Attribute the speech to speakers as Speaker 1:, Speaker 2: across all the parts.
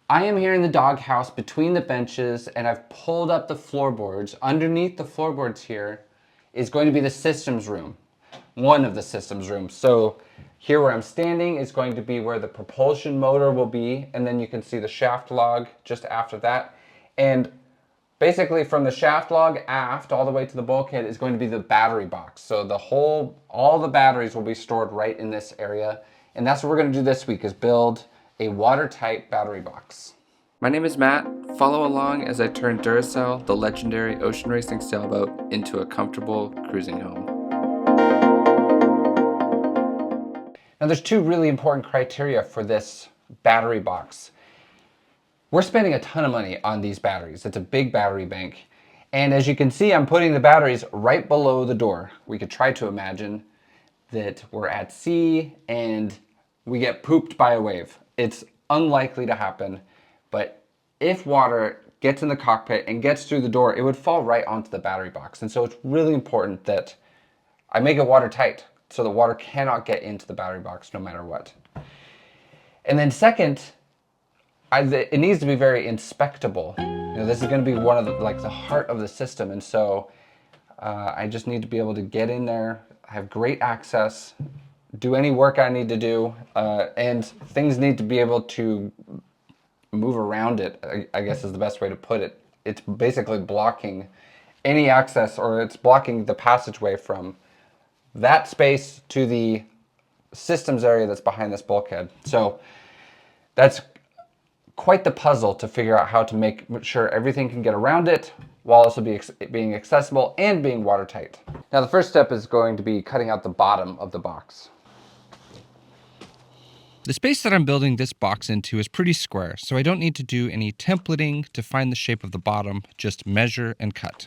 Speaker 1: I am here in the doghouse between the benches, and I've pulled up the floorboards. Underneath the floorboards here is going to be the systems room, one of the systems rooms. So here where I'm standing is going to be where the propulsion motor will be, and then you can see the shaft log just after that. And basically from the shaft log aft all the way to the bulkhead is going to be the battery box. So all the batteries will be stored right in this area. And that's what we're going to do this week, is build a watertight battery box. My name is Matt. Follow along as I turn Duracell, the legendary ocean racing sailboat, into a comfortable cruising home. Now there's two really important criteria for this battery box. We're spending a ton of money on these batteries. It's a big battery bank. And as you can see, I'm putting the batteries right below the door. We could try to imagine that we're at sea and we get pooped by a wave. It's unlikely to happen, but if water gets in the cockpit and gets through the door, it would fall right onto the battery box. And so it's really important that I make it watertight so the water cannot get into the battery box no matter what. And then second, it needs to be very inspectable. This is going to be one of the heart of the system, and so I just need to be able to get in there, have great access, do any work I need to do, and things need to be able to move around it, I guess is the best way to put it. It's basically blocking any access, or it's blocking the passageway from that space to the systems area that's behind this bulkhead. So that's quite the puzzle to figure out how to make sure everything can get around it while also being accessible and being watertight. Now the first step is going to be cutting out the bottom of the box.
Speaker 2: The space that I'm building this box into is pretty square, so I don't need to do any templating to find the shape of the bottom, just measure and cut.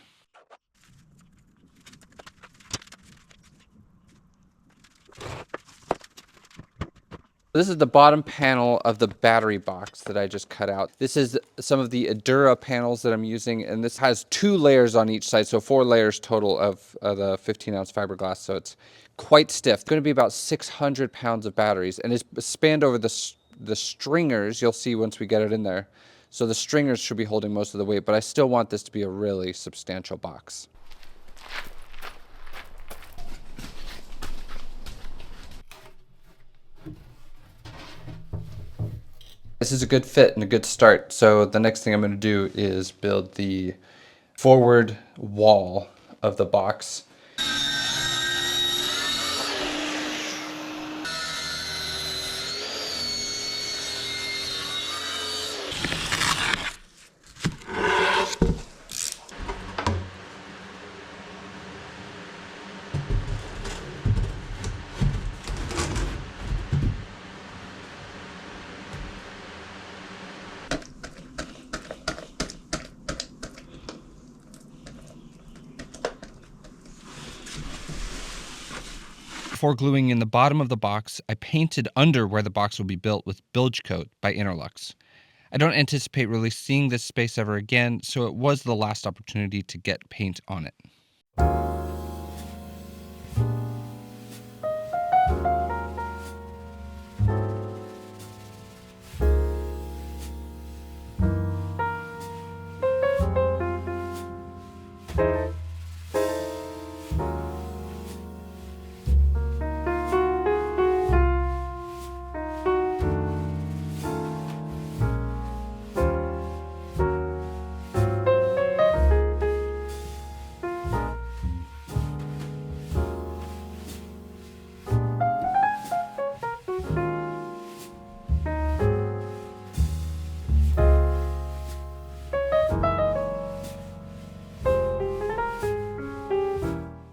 Speaker 1: This is the bottom panel of the battery box that I just cut out. This is some of the Adura panels that I'm using, and this has 2 layers on each side, so 4 layers total of the 15-ounce fiberglass, so it's quite stiff. It's going to be about 600 pounds of batteries, and it's spanned over the stringers, you'll see once we get it in there. So the stringers should be holding most of the weight, but I still want this to be a really substantial box. This is a good fit and a good start. So the next thing I'm going to do is build the forward wall of the box.
Speaker 2: Before gluing in the bottom of the box, I painted under where the box will be built with bilge coat by Interlux. I don't anticipate really seeing this space ever again, so it was the last opportunity to get paint on it.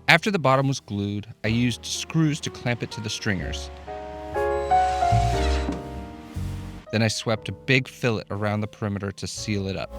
Speaker 2: After the bottom was glued, I used screws to clamp it to the stringers. Then I swept a big fillet around the perimeter to seal it up.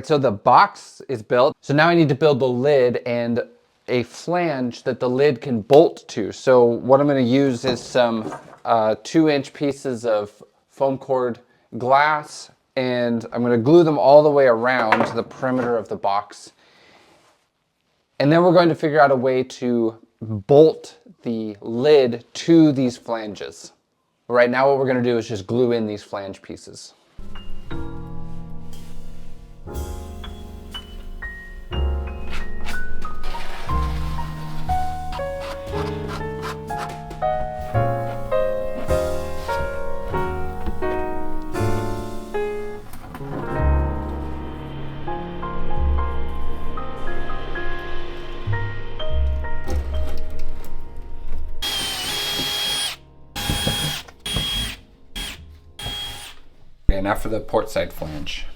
Speaker 1: So the box is built. So now I need to build the lid and a flange that the lid can bolt to. So what I'm going to use is some 2-inch pieces of foam core glass, and I'm going to glue them all the way around the perimeter of the box. And then we're going to figure out a way to bolt the lid to these flanges. Right now what we're going to do is just glue in these flange pieces. Okay, now for the port side flange.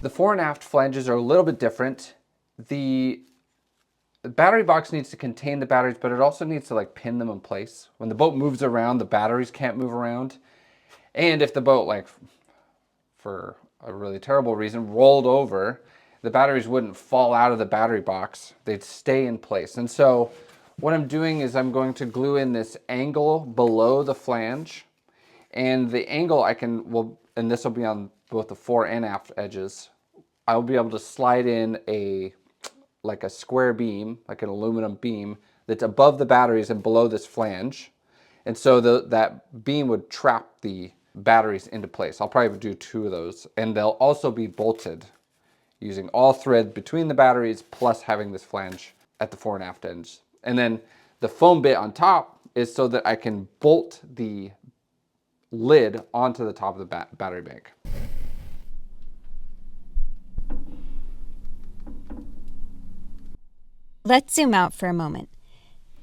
Speaker 1: The fore and aft flanges are a little bit different. The battery box needs to contain the batteries, but it also needs to like pin them in place. When the boat moves around, the batteries can't move around. And if the boat, like for a really terrible reason, rolled over, the batteries wouldn't fall out of the battery box. They'd stay in place. And so what I'm doing is I'm going to glue in this angle below the flange. And the angle and this will be on both the fore and aft edges, I'll be able to slide in like a square beam, like an aluminum beam that's above the batteries and below this flange. And so that beam would trap the batteries into place. I'll probably do 2 of those, and they'll also be bolted using all thread between the batteries plus having this flange at the fore and aft ends. And then the foam bit on top is so that I can bolt the lid onto the top of the battery bank.
Speaker 3: Let's zoom out for a moment.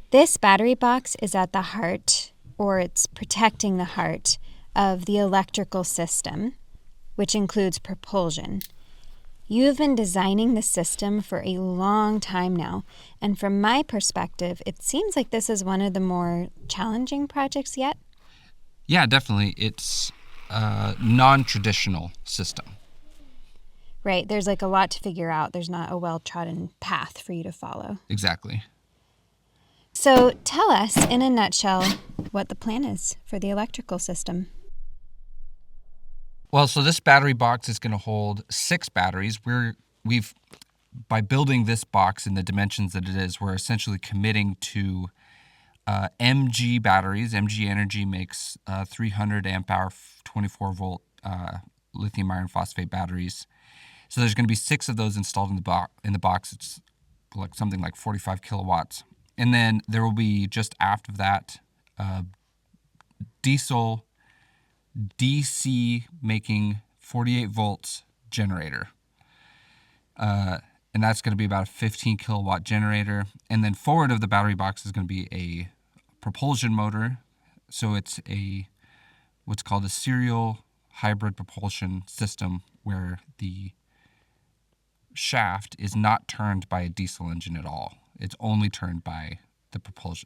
Speaker 3: This battery box is at the heart, or it's protecting the heart, of the electrical system, which includes propulsion. You've been designing the system for a long time now, and from my perspective, it seems like this is one of the more challenging projects yet.
Speaker 2: Yeah, definitely. It's a non-traditional system.
Speaker 3: Right, there's like a lot to figure out. There's not a well-trodden path for you to follow.
Speaker 2: Exactly.
Speaker 3: So tell us, in a nutshell, what the plan is for the electrical system.
Speaker 2: Well, so this battery box is going to hold 6 batteries. By building this box in the dimensions that it is, we're essentially committing to MG batteries. MG Energy makes 300 amp hour, 24 volt lithium iron phosphate batteries. So there's going to be 6 of those installed in the box. It's like something like 45 kilowatts. And then there will be just aft of that diesel DC making 48 volts generator. And that's going to be about a 15 kilowatt generator. And then forward of the battery box is going to be a propulsion motor. So it's what's called a serial hybrid propulsion system, where the shaft is not turned by a diesel engine at all. It's only turned by the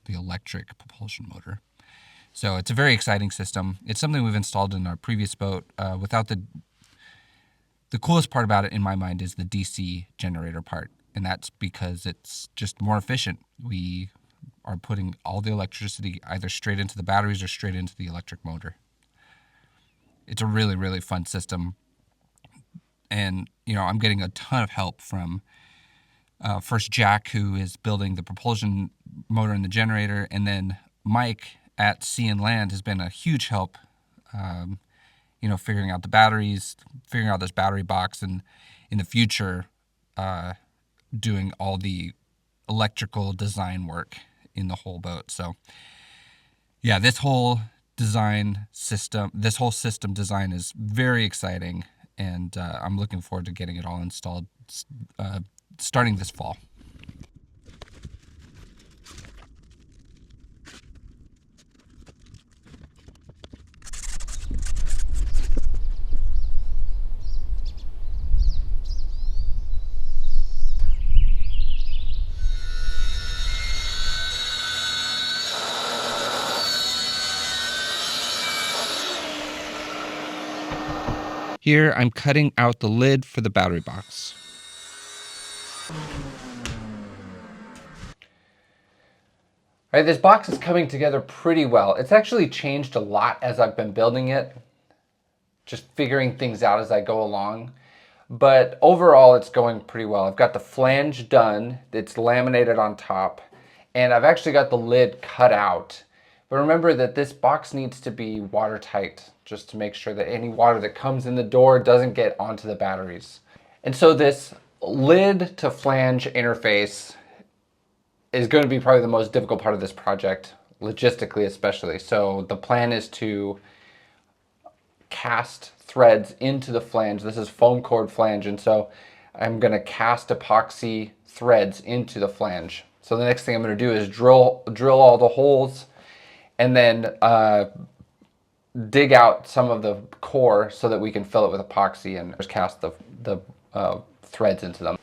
Speaker 2: electric propulsion motor. So it's a very exciting system. It's something we've installed in our previous boat. Without the coolest part about it, in my mind, is the DC generator part, and that's because it's just more efficient. We are putting all the electricity either straight into the batteries or straight into the electric motor. It's a really, really fun system. And, I'm getting a ton of help from first Jack, who is building the propulsion motor and the generator, and then Mike at Sea and Land has been a huge help, figuring out the batteries, figuring out this battery box, and in the future, doing all the electrical design work in the whole boat. So, yeah, this whole system design is very exciting, and I'm looking forward to getting it all installed starting this fall. Here, I'm cutting out the lid for the battery box.
Speaker 1: All right, this box is coming together pretty well. It's actually changed a lot as I've been building it, just figuring things out as I go along. But overall, it's going pretty well. I've got the flange done. It's laminated on top. And I've actually got the lid cut out. But remember that this box needs to be watertight, just to make sure that any water that comes in the door doesn't get onto the batteries. And so this lid to flange interface is going to be probably the most difficult part of this project, logistically especially. So the plan is to cast threads into the flange. This is foam core flange, and so I'm going to cast epoxy threads into the flange. So the next thing I'm going to do is drill all the holes, and then dig out some of the core so that we can fill it with epoxy and just cast the threads into them.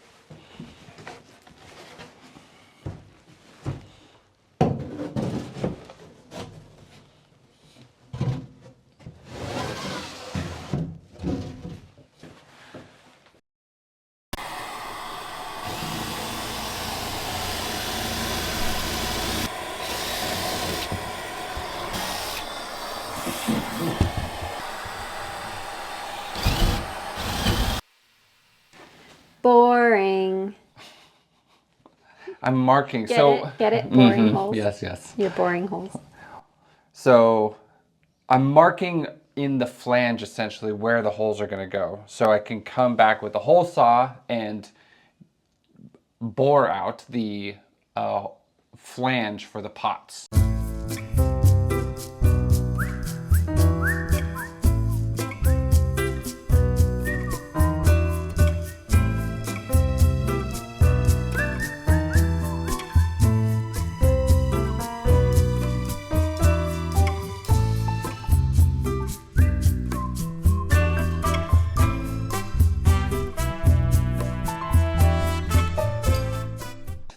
Speaker 3: Boring.
Speaker 1: I'm marking.
Speaker 3: Get it? Boring holes.
Speaker 1: Yes, yes.
Speaker 3: Your boring holes.
Speaker 1: So I'm marking in the flange essentially where the holes are going to go. So I can come back with a hole saw and bore out the flange for the pots.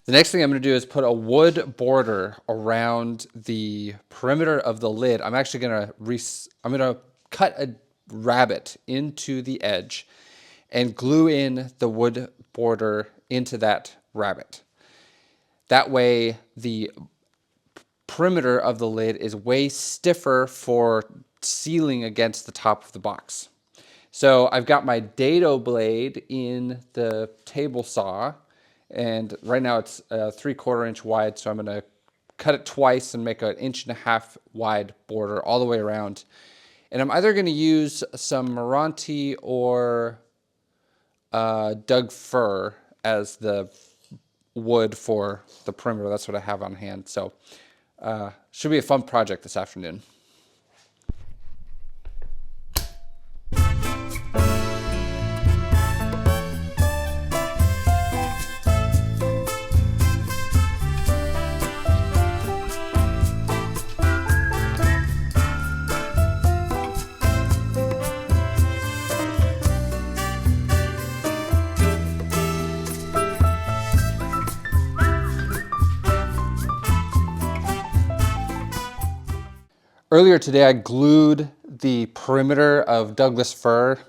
Speaker 1: The next thing I'm going to do is put a wood border around the perimeter of the lid. I'm actually going to cut a rabbet into the edge and glue in the wood border into that rabbet. That way the perimeter of the lid is way stiffer for sealing against the top of the box. So I've got my dado blade in the table saw, and right now it's 3/4 inch wide, so I'm going to cut it twice and make an 1.5 inch wide border all the way around. And I'm either going to use some Meranti or Doug fir as the wood for the perimeter. That's what I have on hand. So should be a fun project this afternoon. Earlier today, I glued the perimeter of Douglas fir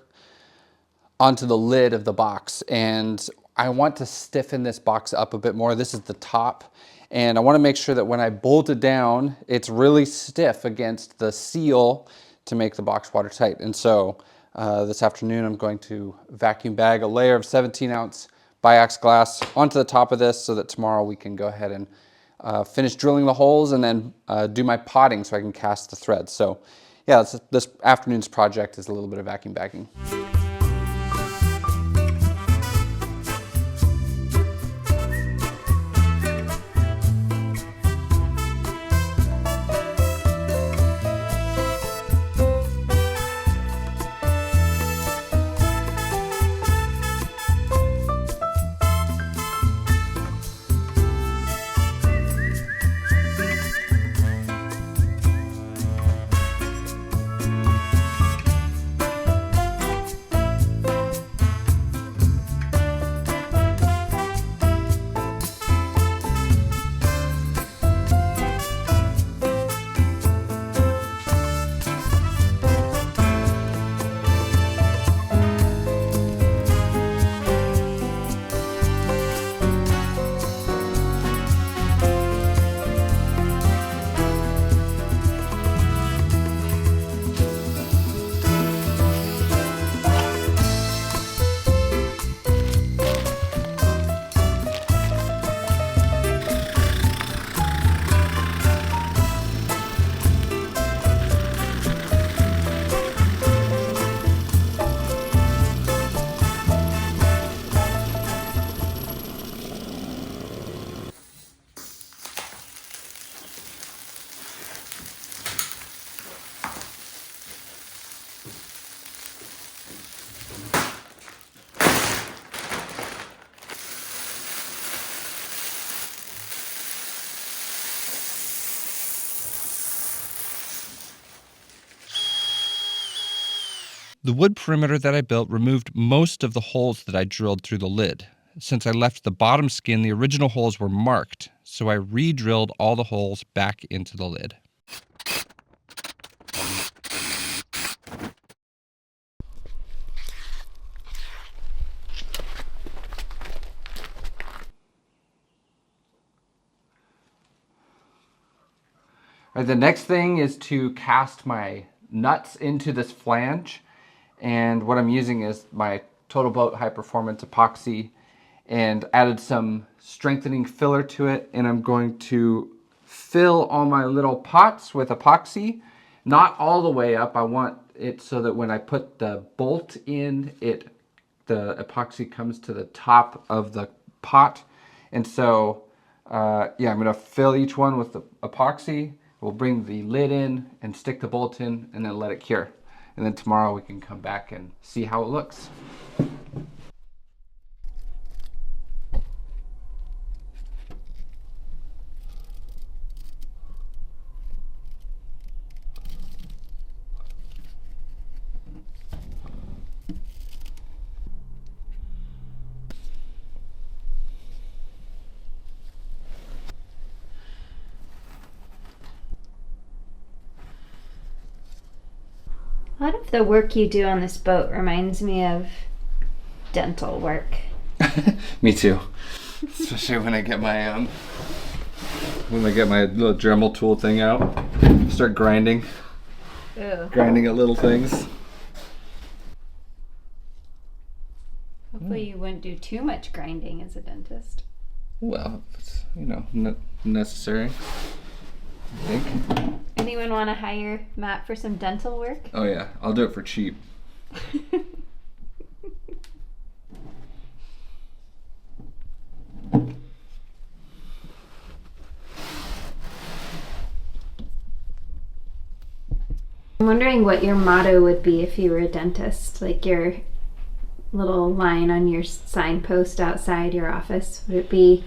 Speaker 1: onto the lid of the box, and I want to stiffen this box up a bit more. This is the top, and I want to make sure that when I bolt it down, it's really stiff against the seal to make the box watertight. And so this afternoon, I'm going to vacuum bag a layer of 17-ounce biax glass onto the top of this so that tomorrow we can go ahead and finish drilling the holes and then do my potting so I can cast the threads. So yeah, this afternoon's project is a little bit of vacuum bagging.
Speaker 2: The wood perimeter that I built removed most of the holes that I drilled through the lid. Since I left the bottom skin, the original holes were marked, so I re-drilled all the holes back into the lid.
Speaker 1: All right, the next thing is to cast my nuts into this flange. And what I'm using is my Total Boat High Performance epoxy, and added some strengthening filler to it. And I'm going to fill all my little pots with epoxy, not all the way up. I want it so that when I put the bolt in, the epoxy comes to the top of the pot. And so, yeah, I'm gonna fill each one with the epoxy. We'll bring the lid in and stick the bolt in and then let it cure. And then tomorrow we can come back and see how it looks.
Speaker 3: A lot of the work you do on this boat reminds me of dental work.
Speaker 1: Me too. Especially when I get my little Dremel tool thing out, start grinding.
Speaker 3: Ew.
Speaker 1: Grinding at little things.
Speaker 3: Hopefully you wouldn't do too much grinding as a dentist.
Speaker 1: Well, it's, necessary, I think.
Speaker 3: Anyone want to hire Matt for some dental work?
Speaker 1: Oh yeah, I'll do it for cheap.
Speaker 3: I'm wondering what your motto would be if you were a dentist, like your little line on your signpost outside your office. Would it be,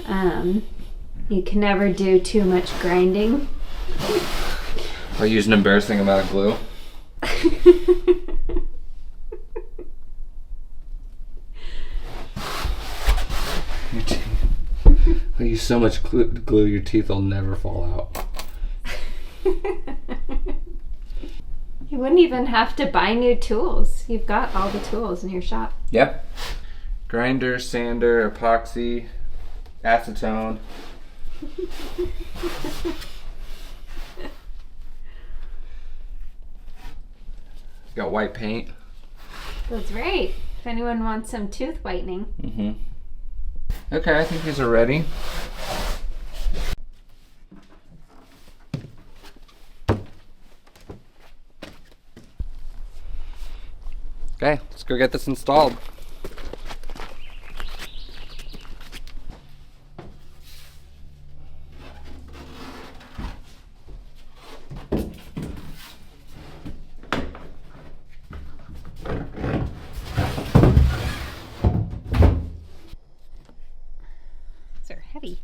Speaker 3: you can never do too much grinding?
Speaker 1: I'll use an embarrassing amount of glue. I use so much glue your teeth will never fall out.
Speaker 3: You wouldn't even have to buy new tools. You've got all the tools in your shop.
Speaker 1: Yep. Grinder, sander, epoxy, acetone. Got white paint.
Speaker 3: That's right. If anyone wants some tooth whitening.
Speaker 1: Mm-hmm. Okay, I think these are ready. Okay, let's go get this installed.
Speaker 3: These are heavy.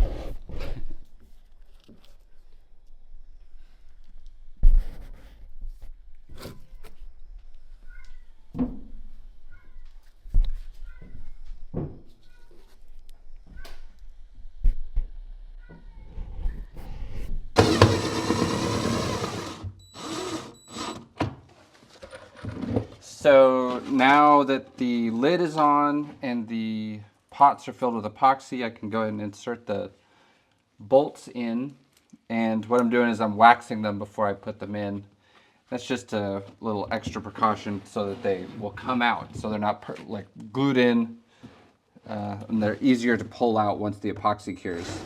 Speaker 1: So now that the lid is on and the pots are filled with epoxy, I can go ahead and insert the bolts in. And what I'm doing is I'm waxing them before I put them in. That's just a little extra precaution so that they will come out, so they're not like glued in, and they're easier to pull out once the epoxy cures.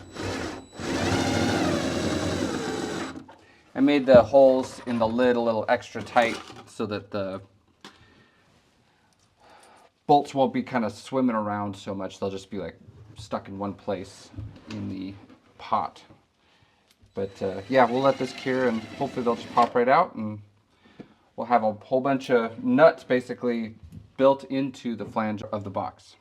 Speaker 1: I made the holes in the lid a little extra tight so that the bolts won't be kind of swimming around so much. They'll just be like stuck in one place in the pot. But yeah, we'll let this cure and hopefully they'll just pop right out and we'll have a whole bunch of nuts basically built into the flange of the box.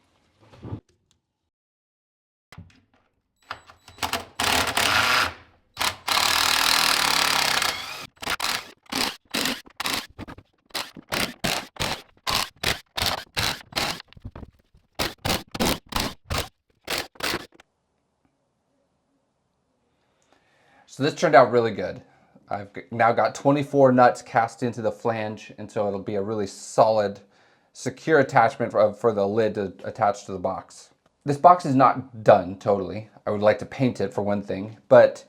Speaker 1: So this turned out really good. I've now got 24 nuts cast into the flange, and so it'll be a really solid, secure attachment for the lid to attach to the box. This box is not done totally. I would like to paint it for one thing, but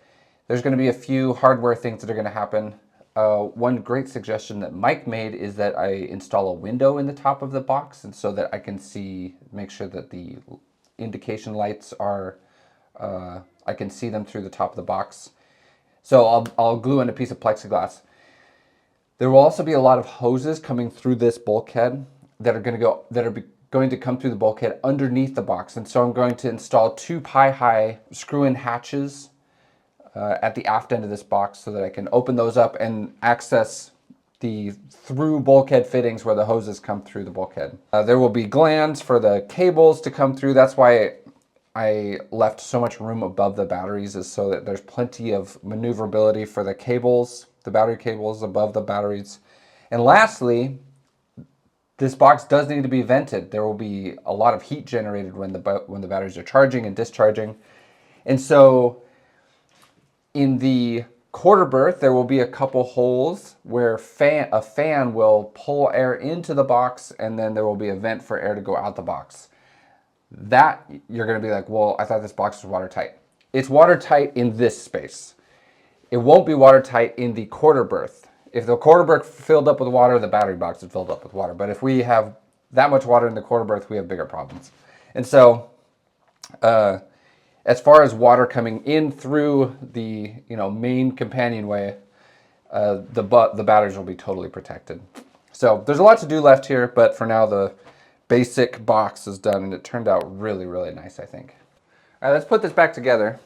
Speaker 1: there's going to be a few hardware things that are going to happen. One great suggestion that Mike made is that I install a window in the top of the box, and so that I can make sure that the indication lights are, I can see them through the top of the box. So I'll glue in a piece of plexiglass. There will also be a lot of hoses coming through this bulkhead that are going to come through the bulkhead underneath the box. And so I'm going to install 2 pie-high screw-in hatches at the aft end of this box so that I can open those up and access the through bulkhead fittings where the hoses come through the bulkhead. There will be glands for the cables to come through. That's why I left so much room above the batteries, is so that there's plenty of maneuverability for the cables, the battery cables above the batteries. And lastly, this box does need to be vented. There will be a lot of heat generated when the batteries are charging and discharging. And so in the quarter berth, there will be a couple holes where a fan will pull air into the box, and then there will be a vent for air to go out the box. That, you're going to be like, well, I thought this box was watertight. It's watertight in this space. It won't be watertight in the quarter berth. If the quarter berth filled up with water, the battery box is filled up with water. But if we have that much water in the quarter berth, we have bigger problems. And so, as far as water coming in through the main companionway, the batteries will be totally protected. So there's a lot to do left here, but for now the basic box is done, and it turned out really, really nice, I think. All right, let's put this back together.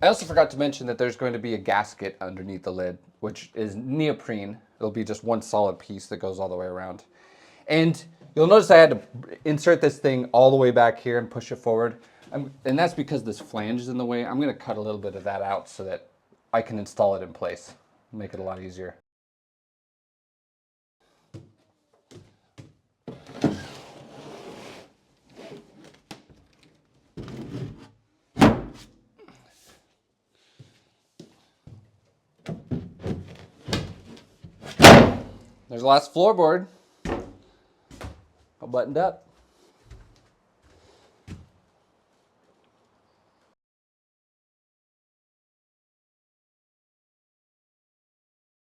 Speaker 1: I also forgot to mention that there's going to be a gasket underneath the lid, which is neoprene. It'll be just one solid piece that goes all the way around. And you'll notice I had to insert this thing all the way back here and push it forward. And that's because this flange is in the way. I'm going to cut a little bit of that out so that I can install it in place. Make it a lot easier. There's the last floorboard. All buttoned up.